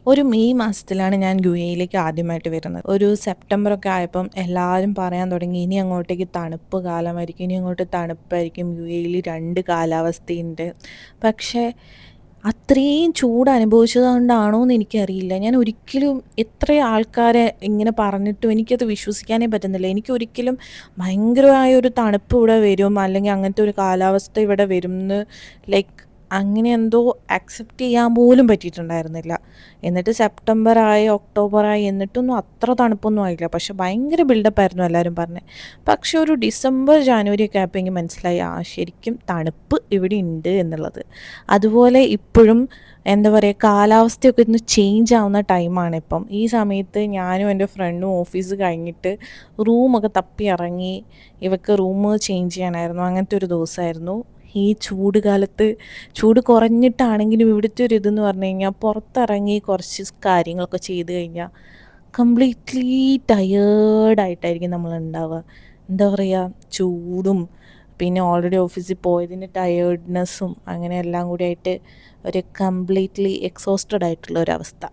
ഒരു മെയ് മാസത്തിലാണ് ഞാൻ യുഎഇയിലേക്ക് ആദ്യമായിട്ട് വരുന്നത്. ഒരു സെപ്റ്റംബറൊക്കെ ആയപ്പം എല്ലാവരും പറയാൻ തുടങ്ങി ഇനി അങ്ങോട്ടേക്ക് തണുപ്പ് കാലമായിരിക്കും, ഇനി അങ്ങോട്ട് തണുപ്പായിരിക്കും, യുഎഇയിൽ 2 കാലാവസ്ഥയുണ്ട്. പക്ഷേ അത്രയും ചൂട് അനുഭവിച്ചത് കൊണ്ടാണോ എന്ന് എനിക്കറിയില്ല. ഞാൻ ഒരിക്കലും എത്ര ആൾക്കാരെ ഇങ്ങനെ പറഞ്ഞിട്ടും എനിക്കത് വിശ്വസിക്കാനേ പറ്റുന്നില്ല. എനിക്കൊരിക്കലും ഭയങ്കരമായ ഒരു തണുപ്പ് ഇവിടെ വരും, അല്ലെങ്കിൽ അങ്ങനത്തെ ഒരു കാലാവസ്ഥ ഇവിടെ വരുംന്ന് ലൈക്ക് അങ്ങനെ എന്തോ അക്സെപ്റ്റ് ചെയ്യാൻ പോലും പറ്റിയിട്ടുണ്ടായിരുന്നില്ല. എന്നിട്ട് സെപ്റ്റംബറായി, ഒക്ടോബറായി, എന്നിട്ടൊന്നും അത്ര തണുപ്പൊന്നും ആയില്ല. പക്ഷെ ഭയങ്കര ബിൽഡപ്പായിരുന്നു എല്ലാവരും പറഞ്ഞത്. പക്ഷെ ഒരു ഡിസംബർ, ജാനുവരി ഒക്കെ ആയപ്പോൾ എനിക്ക് മനസ്സിലായി ശരിക്കും തണുപ്പ് ഇവിടെ ഉണ്ട് എന്നുള്ളത്. അതുപോലെ ഇപ്പോഴും എന്താ പറയുക, കാലാവസ്ഥയൊക്കെ ഒന്ന് ചേഞ്ച് ആവുന്ന ടൈമാണ് ഇപ്പം. ഈ സമയത്ത് ഞാനും എൻ്റെ ഫ്രണ്ടും ഓഫീസ് കഴിഞ്ഞിട്ട് റൂമൊക്കെ തപ്പി ഇറങ്ങി. ഇവക്ക് റൂം ചേഞ്ച് ചെയ്യാനായിരുന്നു. അങ്ങനത്തെ ഒരു ദിവസമായിരുന്നു. ഈ ചൂട് കാലത്ത് ചൂട് കുറഞ്ഞിട്ടാണെങ്കിലും ഇവിടുത്തെ ഒരു ഇതെന്ന് പറഞ്ഞു കഴിഞ്ഞാൽ പുറത്തിറങ്ങി കുറച്ച് കാര്യങ്ങളൊക്കെ ചെയ്ത് കഴിഞ്ഞാൽ കംപ്ലീറ്റ്ലി ടയേർഡായിട്ടായിരിക്കും നമ്മളുണ്ടാവുക. എന്താ പറയുക, ചൂടും പിന്നെ ഓൾറെഡി ഓഫീസിൽ പോയതിൻ്റെ ടയേർഡ്നെസ്സും അങ്ങനെ എല്ലാം കൂടി ആയിട്ട് ഒരു കംപ്ലീറ്റ്ലി എക്സോസ്റ്റഡ് ആയിട്ടുള്ള ഒരവസ്ഥ.